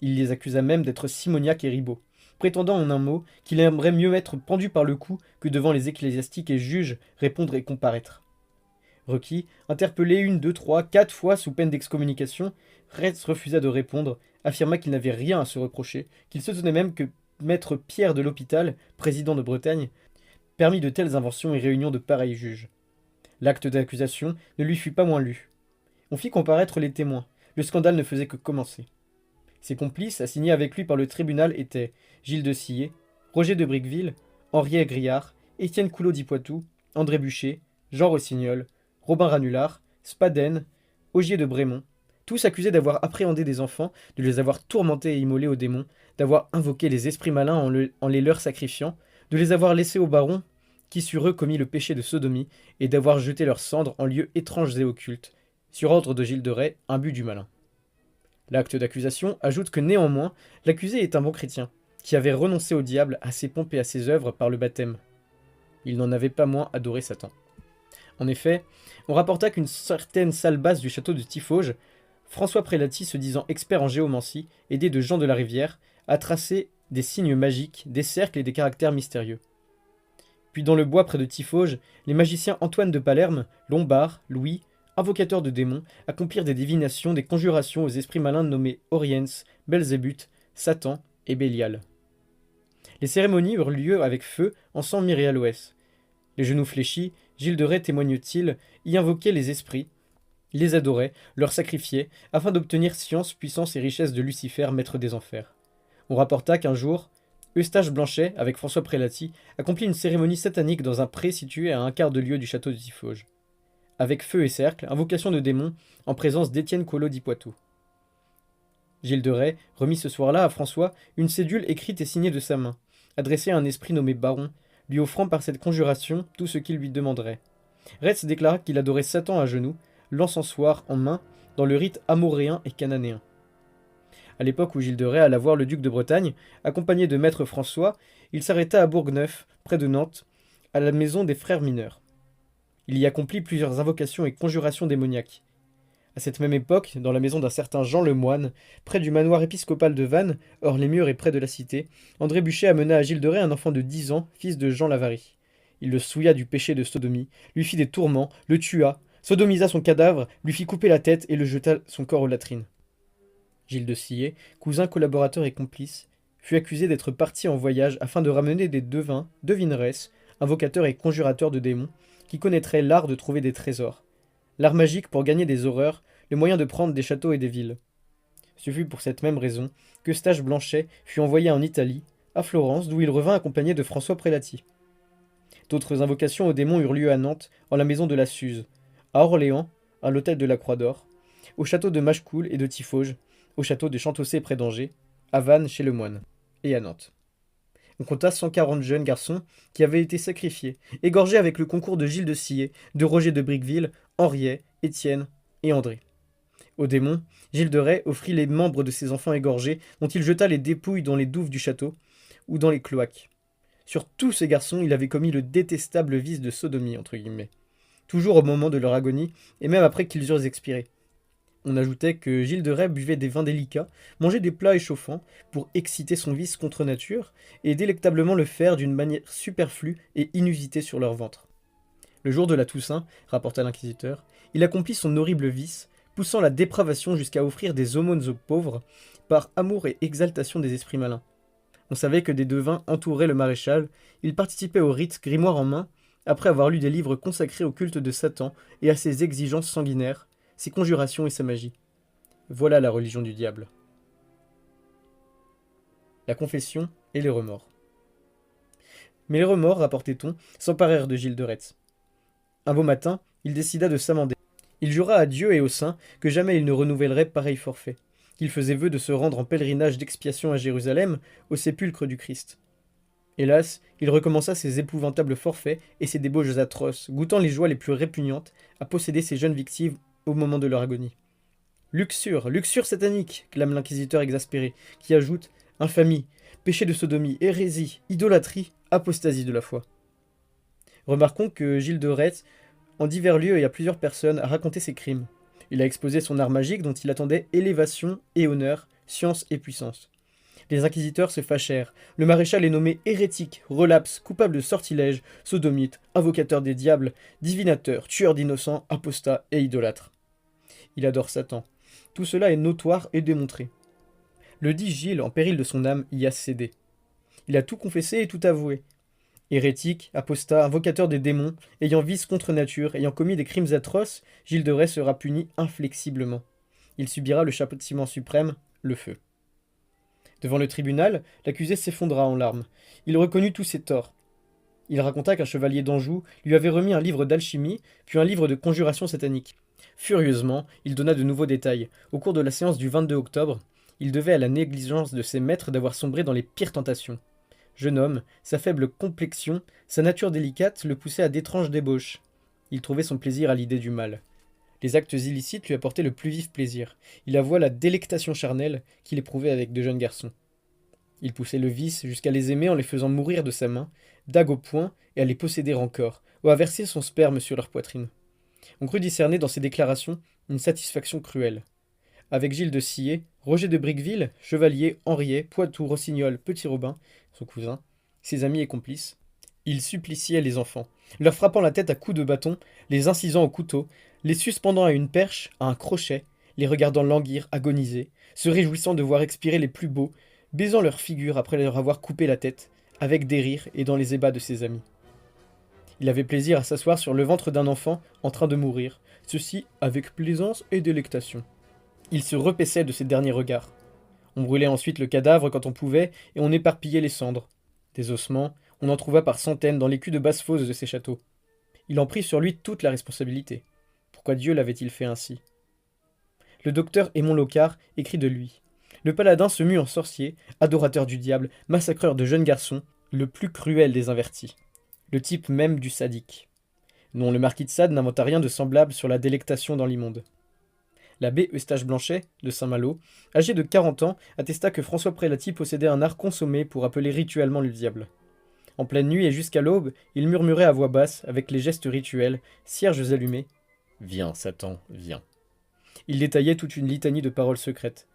Il les accusa même d'être simoniaques et ribots, prétendant en un mot qu'il aimerait mieux être pendu par le cou que devant les ecclésiastiques et juges répondre et comparaître. Requis, interpellé 1, 2, 3, 4 fois sous peine d'excommunication, Retz refusa de répondre, affirma qu'il n'avait rien à se reprocher, qu'il se tenait même que maître Pierre de l'Hôpital, président de Bretagne, permit de telles inventions et réunions de pareils juges. L'acte d'accusation ne lui fut pas moins lu. On fit comparaître les témoins. Le scandale ne faisait que commencer. Ses complices, assignés avec lui par le tribunal, étaient Gilles de Sillé, Roger de Bricqueville, Henri Agriard, Étienne Coulot d'Ipoitou, André Buchet, Jean Rossignol, Robin Ranulard, Spaden, Ogier de Brémond, tous accusés d'avoir appréhendé des enfants, de les avoir tourmentés et immolés aux démons, d'avoir invoqué les esprits malins en les leur sacrifiant, de les avoir laissés au baron, qui sur eux commit le péché de sodomie, et d'avoir jeté leurs cendres en lieux étranges et occultes, sur ordre de Gilles de Rais, imbu du malin. L'acte d'accusation ajoute que néanmoins, l'accusé est un bon chrétien, qui avait renoncé au diable, à ses pompes et à ses œuvres par le baptême. Il n'en avait pas moins adoré Satan. En effet, on rapporta qu'une certaine salle basse du château de Tiffauges, François Prélati, se disant expert en géomancie, aidé de Jean de la Rivière, a tracé des signes magiques, des cercles et des caractères mystérieux. Puis dans le bois près de Tiffauges, les magiciens Antoine de Palerme, Lombard, Louis, invocateurs de démons, accomplirent des divinations, des conjurations aux esprits malins nommés Oriens, Belzébuth, Satan et Bélial. Les cérémonies eurent lieu avec feu en sang myrialoès. Les genoux fléchis, Gilles de Rais témoigne-t-il, y invoquait les esprits, les adorait, leur sacrifiait, afin d'obtenir science, puissance et richesse de Lucifer, maître des enfers. On rapporta qu'un jour, Eustache Blanchet, avec François Prélati, accomplit une cérémonie satanique dans un pré situé à un quart de lieue du château de Tiffauges. Avec feu et cercle, invocation de démons, en présence d'Étienne Collot d'Ipoitou. Gilles de Rais remit ce soir-là à François une cédule écrite et signée de sa main, adressée à un esprit nommé Baron, lui offrant par cette conjuration tout ce qu'il lui demanderait. Retz déclara qu'il adorait Satan à genoux, l'encensoir en main, dans le rite amoréen et cananéen. À l'époque où Gilles de Rais alla voir le duc de Bretagne, accompagné de maître François, il s'arrêta à Bourgneuf, près de Nantes, à la maison des frères mineurs. Il y accomplit plusieurs invocations et conjurations démoniaques. À cette même époque, dans la maison d'un certain Jean le Moine, près du manoir épiscopal de Vannes, hors les murs et près de la cité, André Buchet amena à Gilles de Rais un enfant de 10 ans, fils de Jean Lavary. Il le souilla du péché de sodomie, lui fit des tourments, le tua, sodomisa son cadavre, lui fit couper la tête et le jeta son corps aux latrines. Gilles de Sillé, cousin, collaborateur et complice, fut accusé d'être parti en voyage afin de ramener des devins, devineresses, invocateurs et conjurateurs de démons, qui connaîtraient l'art de trouver des trésors. L'art magique pour gagner des horreurs, le moyen de prendre des châteaux et des villes. Ce fut pour cette même raison qu'Eustache Blanchet fut envoyé en Italie, à Florence, d'où il revint accompagné de François Prelati. D'autres invocations aux démons eurent lieu à Nantes, en la maison de la Suze, à Orléans, à l'hôtel de la Croix d'Or, au château de Machecoul et de Tiffauges, au château de Chantaussé près d'Angers, à Vannes chez le moine, et à Nantes. On compta 140 jeunes garçons qui avaient été sacrifiés, égorgés avec le concours de Gilles de Sillé, de Roger de Bricqueville, Henriet, Étienne et André. Au démon, Gilles de Rais offrit les membres de ses enfants égorgés, dont il jeta les dépouilles dans les douves du château ou dans les cloaques. Sur tous ces garçons, il avait commis le détestable vice de sodomie, entre guillemets, toujours au moment de leur agonie, et même après qu'ils eurent expiré. On ajoutait que Gilles de Rais buvait des vins délicats, mangeait des plats échauffants pour exciter son vice contre nature et délectablement le faire d'une manière superflue et inusitée sur leur ventre. Le jour de la Toussaint, rapporta l'inquisiteur, il accomplit son horrible vice, poussant la dépravation jusqu'à offrir des aumônes aux pauvres par amour et exaltation des esprits malins. On savait que des devins entouraient le maréchal, il participait au rite, grimoire en main, après avoir lu des livres consacrés au culte de Satan et à ses exigences sanguinaires, ses conjurations et sa magie. Voilà la religion du diable. La confession et les remords. Mais les remords, rapportait-on, s'emparèrent de Gilles de Retz. Un beau matin, il décida de s'amender. Il jura à Dieu et aux saints que jamais il ne renouvellerait pareil forfait, qu'il faisait vœu de se rendre en pèlerinage d'expiation à Jérusalem, au sépulcre du Christ. Hélas, il recommença ses épouvantables forfaits et ses débauches atroces, goûtant les joies les plus répugnantes à posséder ses jeunes victimes au moment de leur agonie. Luxure, luxure satanique, clame l'inquisiteur exaspéré, qui ajoute infamie, péché de sodomie, hérésie, idolâtrie, apostasie de la foi. Remarquons que Gilles de Retz, en divers lieux et à plusieurs personnes, a raconté ses crimes. Il a exposé son art magique dont il attendait élévation et honneur, science et puissance. Les inquisiteurs se fâchèrent. Le maréchal est nommé hérétique, relapse, coupable de sortilège, sodomite, invocateur des diables, divinateur, tueur d'innocents, apostat et idolâtre. Il adore Satan. Tout cela est notoire et démontré. Le dit Gilles, en péril de son âme, y a cédé. Il a tout confessé et tout avoué. Hérétique, apostat, invocateur des démons, ayant vice contre nature, ayant commis des crimes atroces, Gilles de Rais sera puni inflexiblement. Il subira le châtiment suprême, le feu. Devant le tribunal, l'accusé s'effondra en larmes. Il reconnut tous ses torts. Il raconta qu'un chevalier d'Anjou lui avait remis un livre d'alchimie, puis un livre de conjuration satanique. Furieusement, il donna de nouveaux détails. Au cours de la séance du 22 octobre, il devait à la négligence de ses maîtres d'avoir sombré dans les pires tentations. Jeune homme, sa faible complexion, sa nature délicate le poussaient à d'étranges débauches. Il trouvait son plaisir à l'idée du mal. Les actes illicites lui apportaient le plus vif plaisir. Il avoua la délectation charnelle qu'il éprouvait avec de jeunes garçons. Il poussait le vice jusqu'à les aimer en les faisant mourir de sa main, dague au poing, et à les posséder encore, ou à verser son sperme sur leur poitrine. On crut discerner dans ses déclarations une satisfaction cruelle. Avec Gilles de Sillé, Roger de Bricqueville, Chevalier, Henriet, Poitou, Rossignol, Petit Robin, son cousin, ses amis et complices, il suppliciait les enfants, leur frappant la tête à coups de bâton, les incisant au couteau, les suspendant à une perche, à un crochet, les regardant languir, agoniser, se réjouissant de voir expirer les plus beaux, baisant leur figure après leur avoir coupé la tête, avec des rires et dans les ébats de ses amis. Il avait plaisir à s'asseoir sur le ventre d'un enfant en train de mourir, ceci avec plaisance et délectation. Il se repaissait de ses derniers regards. On brûlait ensuite le cadavre quand on pouvait, et on éparpillait les cendres. Des ossements, on en trouva par centaines dans les culs de basse-fosse de ces châteaux. Il en prit sur lui toute la responsabilité. Pourquoi Dieu l'avait-il fait ainsi? Le docteur Aymon Locard écrit de lui. Le paladin se mut en sorcier, adorateur du diable, massacreur de jeunes garçons, le plus cruel des invertis. Le type même du sadique. Non, le marquis de Sade n'inventa rien de semblable sur la délectation dans l'immonde. L'abbé Eustache Blanchet, de Saint-Malo, âgé de 40 ans, attesta que François Prélati possédait un art consommé pour appeler rituellement le diable. En pleine nuit et jusqu'à l'aube, il murmurait à voix basse, avec les gestes rituels, cierges allumés. « Viens, Satan, viens. » Il détaillait toute une litanie de paroles secrètes.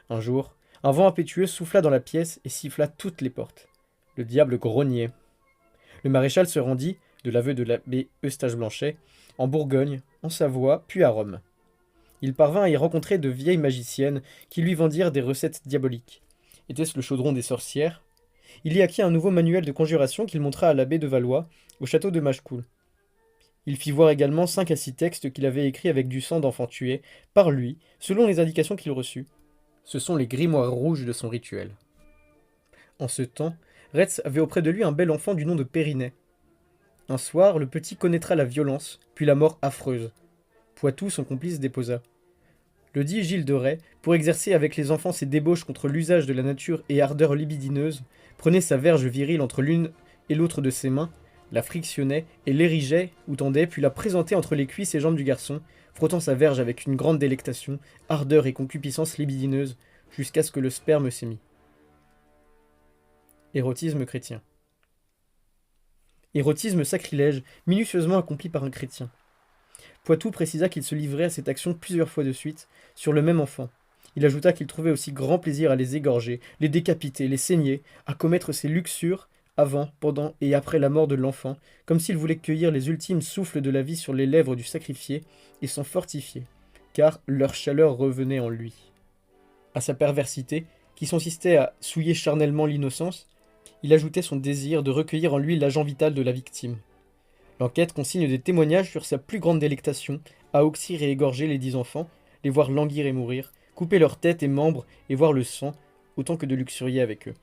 Un jour, un vent impétueux souffla dans la pièce et siffla toutes les portes. Le diable grognait. Le maréchal se rendit, de l'aveu de l'abbé Eustache Blanchet, en Bourgogne, en Savoie, puis à Rome. Il parvint à y rencontrer de vieilles magiciennes qui lui vendirent des recettes diaboliques. Était-ce le chaudron des sorcières? Il y acquit un nouveau manuel de conjuration qu'il montra à l'abbé de Valois, au château de Machecoul. Il fit voir également 5 à 6 textes qu'il avait écrits avec du sang d'enfants tués, par lui, selon les indications qu'il reçut. Ce sont les grimoires rouges de son rituel. En ce temps, Retz avait auprès de lui un bel enfant du nom de Périnet. Un soir, le petit connaîtra la violence, puis la mort affreuse. Poitou, son complice, déposa. Le dit Gilles de Rais, pour exercer avec les enfants ses débauches contre l'usage de la nature et ardeur libidineuse, prenait sa verge virile entre l'une et l'autre de ses mains, la frictionnait et l'érigeait ou tendait, puis la présentait entre les cuisses et jambes du garçon, frottant sa verge avec une grande délectation, ardeur et concupiscence libidineuse, jusqu'à ce que le sperme s'émît. Érotisme chrétien. Érotisme sacrilège, minutieusement accompli par un chrétien. Poitou précisa qu'il se livrait à cette action plusieurs fois de suite, sur le même enfant. Il ajouta qu'il trouvait aussi grand plaisir à les égorger, les décapiter, les saigner, à commettre ces luxures, avant, pendant et après la mort de l'enfant, comme s'il voulait cueillir les ultimes souffles de la vie sur les lèvres du sacrifié, et s'en fortifier, car leur chaleur revenait en lui. À sa perversité, qui consistait à souiller charnellement l'innocence, il ajoutait son désir de recueillir en lui l'agent vital de la victime. L'enquête consigne des témoignages sur sa plus grande délectation à oxyre et égorger les 10 enfants, les voir languir et mourir, couper leurs têtes et membres et voir le sang, autant que de luxurier avec eux.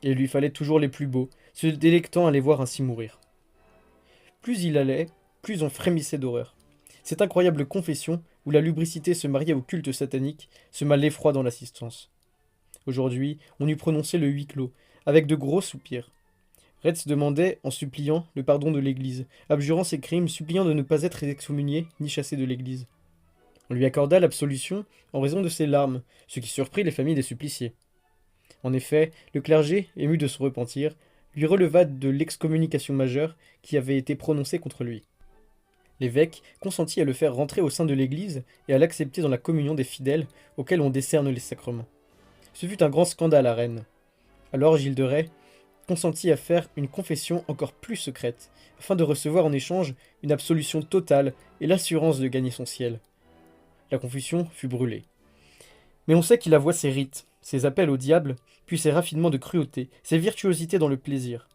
Et il lui fallait toujours les plus beaux, se délectant à les voir ainsi mourir. Plus il allait, plus on frémissait d'horreur. Cette incroyable confession, où la lubricité se mariait au culte satanique, sema l'effroi dans l'assistance. Aujourd'hui, on eût prononcé le huis clos, avec de gros soupirs. Retz demandait, en suppliant, le pardon de l'Église, abjurant ses crimes, suppliant de ne pas être excommunié ni chassé de l'Église. On lui accorda l'absolution en raison de ses larmes, ce qui surprit les familles des suppliciés. En effet, le clergé, ému de son repentir, lui releva de l'excommunication majeure qui avait été prononcée contre lui. L'évêque consentit à le faire rentrer au sein de l'Église et à l'accepter dans la communion des fidèles auxquels on décerne les sacrements. Ce fut un grand scandale à Rennes. Alors Gilles de Rais consentit à faire une confession encore plus secrète, afin de recevoir en échange une absolution totale et l'assurance de gagner son ciel. La confession fut brûlée. Mais on sait qu'il avoua ses rites, ses appels au diable, puis ses raffinements de cruauté, ses virtuosités dans le plaisir.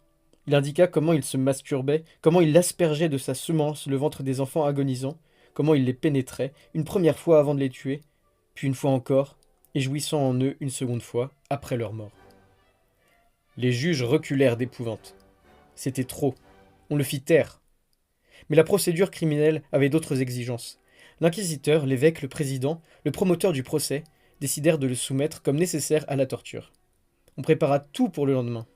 Il indiqua comment il se masturbait, comment il aspergeait de sa semence le ventre des enfants agonisants, comment il les pénétrait, une première fois avant de les tuer, puis une fois encore, et jouissant en eux une seconde fois, après leur mort. Les juges reculèrent d'épouvante. C'était trop. On le fit taire. Mais la procédure criminelle avait d'autres exigences. L'inquisiteur, l'évêque, le président, le promoteur du procès, décidèrent de le soumettre comme nécessaire à la torture. On prépara tout pour le lendemain.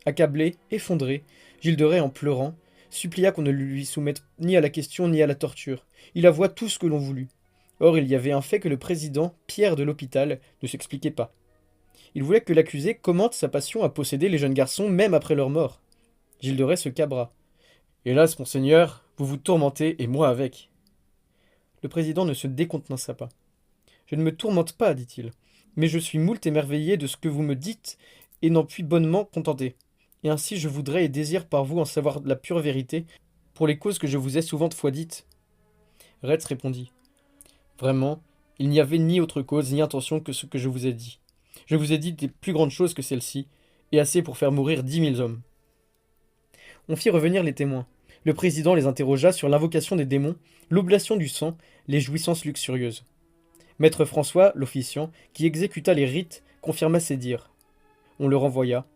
Accablé, effondré, Gilles de Rais, en pleurant, supplia qu'on ne lui soumette ni à la question ni à la torture. Il avoua tout ce que l'on voulut. Or, il y avait un fait que le président, Pierre de l'Hôpital, ne s'expliquait pas. Il voulait que l'accusé commente sa passion à posséder les jeunes garçons même après leur mort. Gilles de Rais se cabra. « Hélas, monseigneur, vous vous tourmentez et moi avec. » Le président ne se décontenança pas. « Je ne me tourmente pas, dit-il, mais je suis moult émerveillé de ce que vous me dites et n'en puis bonnement contenter. Et ainsi je voudrais et désire par vous en savoir la pure vérité pour les causes que je vous ai souvent fois dites. » Retz répondit. « Vraiment, il n'y avait ni autre cause ni intention que ce que je vous ai dit. Je vous ai dit des plus grandes choses que celles-ci, et assez pour faire mourir 10 000 hommes. » On fit revenir les témoins. Le président les interrogea sur l'invocation des démons, l'oblation du sang, les jouissances luxurieuses. Maître François, l'officiant, qui exécuta les rites, confirma ses dires. On le renvoya.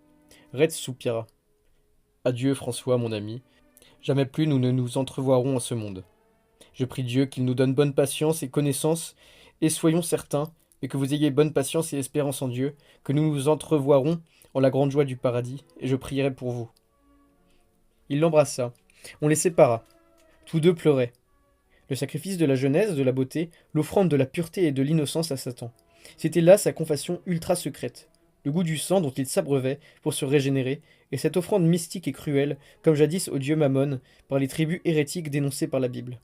Retz soupira. « Adieu, François, mon ami. Jamais plus nous ne nous entrevoirons en ce monde. Je prie Dieu qu'il nous donne bonne patience et connaissance, et soyons certains, et que vous ayez bonne patience et espérance en Dieu, que nous nous entrevoirons en la grande joie du paradis, et je prierai pour vous. » Il l'embrassa. On les sépara. Tous deux pleuraient. Le sacrifice de la jeunesse, de la beauté, l'offrande de la pureté et de l'innocence à Satan. C'était là sa confession ultra secrète. Le goût du sang dont il s'abreuvait pour se régénérer, et cette offrande mystique et cruelle, comme jadis au dieu Mammon, par les tribus hérétiques dénoncées par la Bible.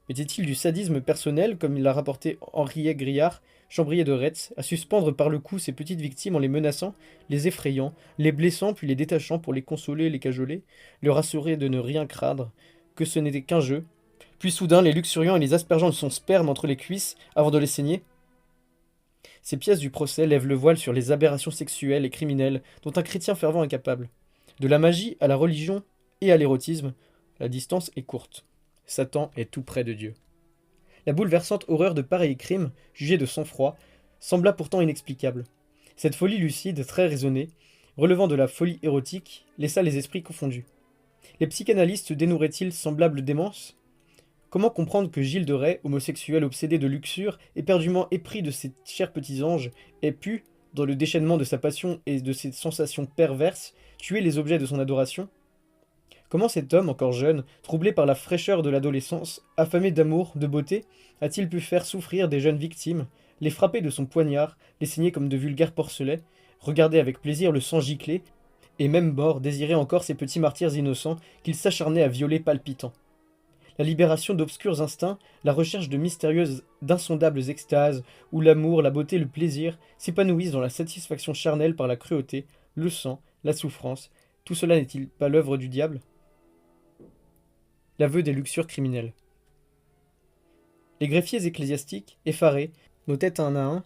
Était-il du sadisme personnel, comme il l'a rapporté Henriet Griard, chambrier de Retz, à suspendre par le cou ses petites victimes en les menaçant, les effrayant, les blessant puis les détachant pour les consoler, les cajoler, leur assurer de ne rien craindre, que ce n'était qu'un jeu, puis soudain les luxuriant et les aspergeant de son sperme entre les cuisses avant de les saigner? Ces pièces du procès lèvent le voile sur les aberrations sexuelles et criminelles dont un chrétien fervent est capable. De la magie à la religion et à l'érotisme, la distance est courte. Satan est tout près de Dieu. La bouleversante horreur de pareils crimes, jugés de sang-froid, sembla pourtant inexplicable. Cette folie lucide, très raisonnée, relevant de la folie érotique, laissa les esprits confondus. Les psychanalystes se dénoueraient-ils semblable démence? Comment comprendre que Gilles de Rais, homosexuel obsédé de luxure, éperdument épris de ses chers petits anges, ait pu, dans le déchaînement de sa passion et de ses sensations perverses, tuer les objets de son adoration? Comment cet homme, encore jeune, troublé par la fraîcheur de l'adolescence, affamé d'amour, de beauté, a-t-il pu faire souffrir des jeunes victimes, les frapper de son poignard, les saigner comme de vulgaires porcelets, regarder avec plaisir le sang gicler, et même mort désirer encore ces petits martyrs innocents qu'il s'acharnait à violer palpitants? La libération d'obscurs instincts, la recherche de mystérieuses, d'insondables extases, où l'amour, la beauté, le plaisir s'épanouissent dans la satisfaction charnelle par la cruauté, le sang, la souffrance, tout cela n'est-il pas l'œuvre du diable? L'aveu des luxures criminelles. Les greffiers ecclésiastiques, effarés, notaient un à un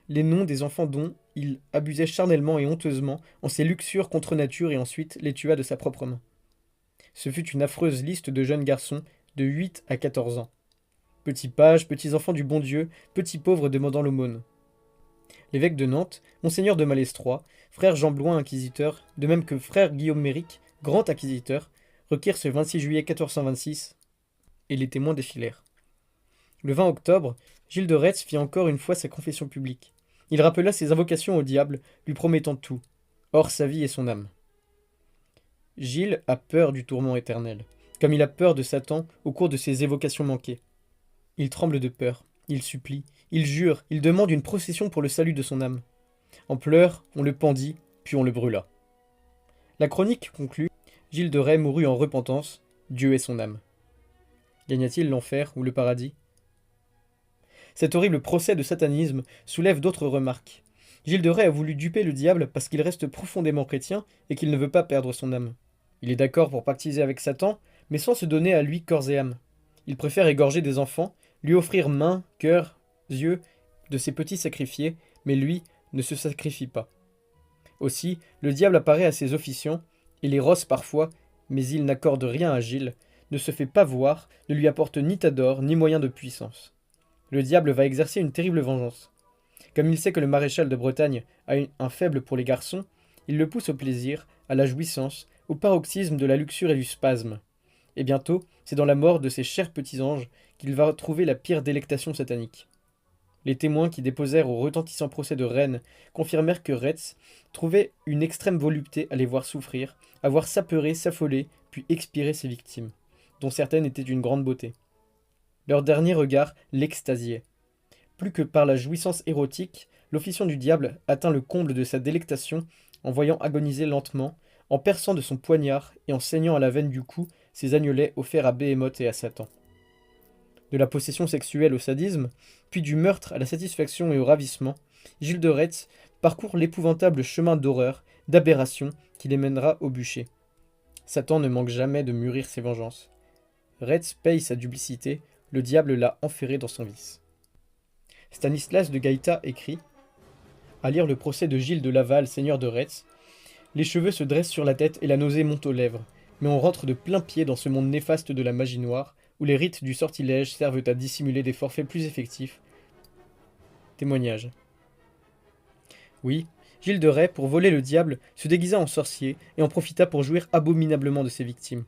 les noms des enfants dont il abusait charnellement et honteusement en ces luxures contre nature et ensuite les tua de sa propre main. Ce fut une affreuse liste de jeunes garçons de 8 à 14 ans. Petits pages, petits enfants du bon Dieu, petits pauvres demandant l'aumône. L'évêque de Nantes, monseigneur de Malestroit, frère Jean Bloin inquisiteur, de même que frère Guillaume Méric, grand inquisiteur, requirent ce 26 juillet 1426, et les témoins défilèrent. Le 20 octobre, Gilles de Retz fit encore une fois sa confession publique. Il rappela ses invocations au diable, lui promettant tout, hors sa vie et son âme. Gilles a peur du tourment éternel, comme il a peur de Satan au cours de ses évocations manquées. Il tremble de peur, il supplie, il jure, il demande une procession pour le salut de son âme. En pleurs, on le pendit, puis on le brûla. La chronique conclut: Gilles de Rais mourut en repentance, Dieu est son âme. Gagna-t-il l'enfer ou le paradis? Cet horrible procès de satanisme soulève d'autres remarques. Gilles de Rais a voulu duper le diable parce qu'il reste profondément chrétien et qu'il ne veut pas perdre son âme. Il est d'accord pour pactiser avec Satan, mais sans se donner à lui corps et âme. Il préfère égorger des enfants, lui offrir mains, cœurs, yeux, de ses petits sacrifiés, mais lui ne se sacrifie pas. Aussi, le diable apparaît à ses officiants, et les rosse parfois, mais il n'accorde rien à Gilles, ne se fait pas voir, ne lui apporte ni Tador, ni moyen de puissance. Le diable va exercer une terrible vengeance. Comme il sait que le maréchal de Bretagne a un faible pour les garçons, il le pousse au plaisir, à la jouissance, au paroxysme de la luxure et du spasme. Et bientôt, c'est dans la mort de ses chers petits anges qu'il va trouver la pire délectation satanique. Les témoins qui déposèrent au retentissant procès de Rennes confirmèrent que Retz trouvait une extrême volupté à les voir souffrir, à voir s'apeurer, s'affoler, puis expirer ses victimes, dont certaines étaient d'une grande beauté. Leur dernier regard l'extasiait. Plus que par la jouissance érotique, l'officiant du diable atteint le comble de sa délectation en voyant agoniser lentement, en perçant de son poignard et en saignant à la veine du cou ses agnolets offerts à Béhémoth et à Satan. De la possession sexuelle au sadisme, puis du meurtre à la satisfaction et au ravissement, Gilles de Retz parcourt l'épouvantable chemin d'horreur, d'aberration qui les mènera au bûcher. Satan ne manque jamais de mûrir ses vengeances. Retz paye sa duplicité, le diable l'a enferré dans son vice. Stanislas de Gaïta écrit: à lire le procès de Gilles de Laval, seigneur de Retz, les cheveux se dressent sur la tête et la nausée monte aux lèvres, mais on rentre de plein pied dans ce monde néfaste de la magie noire, où les rites du sortilège servent à dissimuler des forfaits plus effectifs. Témoignage. Oui, Gilles de Rais, pour voler le diable, se déguisa en sorcier et en profita pour jouir abominablement de ses victimes.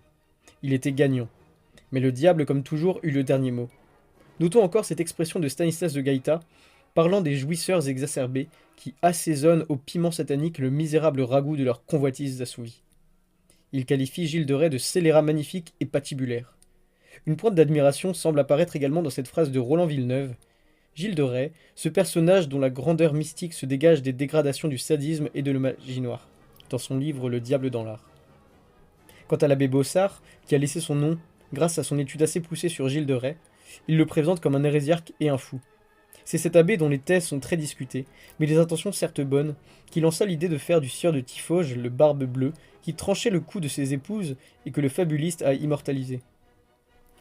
Il était gagnant. Mais le diable, comme toujours, eut le dernier mot. Notons encore cette expression de Stanislas de Gaïta, parlant des jouisseurs exacerbés qui assaisonnent au piment satanique le misérable ragoût de leurs convoitises assouvies. Il qualifie Gilles de Rais de scélérat magnifique et patibulaire. Une pointe d'admiration semble apparaître également dans cette phrase de Roland Villeneuve. Gilles de Rais, ce personnage dont la grandeur mystique se dégage des dégradations du sadisme et de la magie noire, dans son livre Le diable dans l'art. Quant à l'abbé Bossard, qui a laissé son nom grâce à son étude assez poussée sur Gilles de Rais, il le présente comme un hérésiarque et un fou. C'est cet abbé dont les thèses sont très discutées, mais les intentions certes bonnes, qui lança l'idée de faire du sieur de Tiffauges le Barbe Bleue, qui tranchait le cou de ses épouses et que le fabuliste a immortalisé.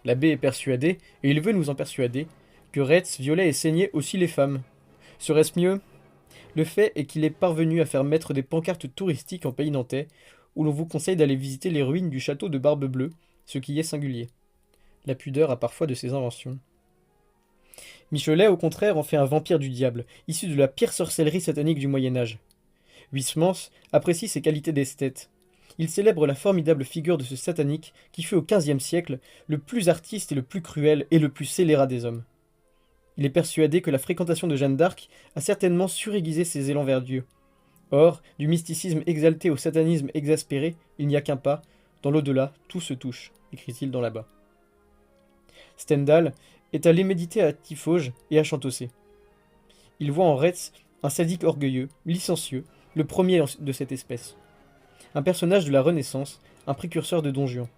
L'abbé est persuadé, et il veut nous en persuader, que Retz violait et saignait aussi les femmes. Serait-ce mieux? Le fait est qu'il est parvenu à faire mettre des pancartes touristiques en pays nantais, où l'on vous conseille d'aller visiter les ruines du château de Barbe Bleue, ce qui est singulier. La pudeur a parfois de ses inventions. Michelet, au contraire, en fait un vampire du diable, issu de la pire sorcellerie satanique du Moyen-Âge. Huysmans apprécie ses qualités d'esthète. Il célèbre la formidable figure de ce satanique qui fut au XVe siècle le plus artiste et le plus cruel et le plus scélérat des hommes. Il est persuadé que la fréquentation de Jeanne d'Arc a certainement suraiguisé ses élans vers Dieu. Or, du mysticisme exalté au satanisme exaspéré, il n'y a qu'un pas, dans l'au-delà, tout se touche, écrit-il dans là-bas. Stendhal est allé méditer à Tiffauges et à Chantossé. Il voit en Retz un sadique orgueilleux, licencieux, le premier de cette espèce. Un personnage de la Renaissance, un précurseur de Don Juan.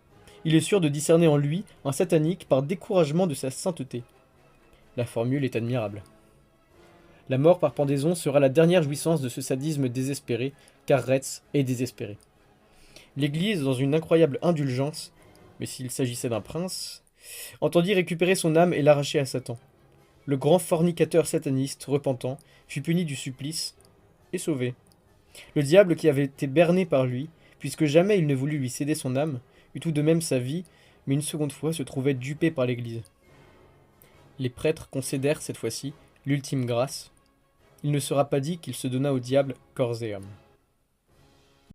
Il est sûr de discerner en lui un satanique par découragement de sa sainteté. La formule est admirable. La mort par pendaison sera la dernière jouissance de ce sadisme désespéré, car Retz est désespéré. L'Église, dans une incroyable indulgence, mais s'il s'agissait d'un prince, entendit récupérer son âme et l'arracher à Satan. Le grand fornicateur sataniste, repentant, fut puni du supplice et sauvé. Le diable qui avait été berné par lui, puisque jamais il ne voulut lui céder son âme, eut tout de même sa vie, mais une seconde fois se trouvait dupé par l'Église. Les prêtres concédèrent cette fois-ci l'ultime grâce. Il ne sera pas dit qu'il se donna au diable corps et âme.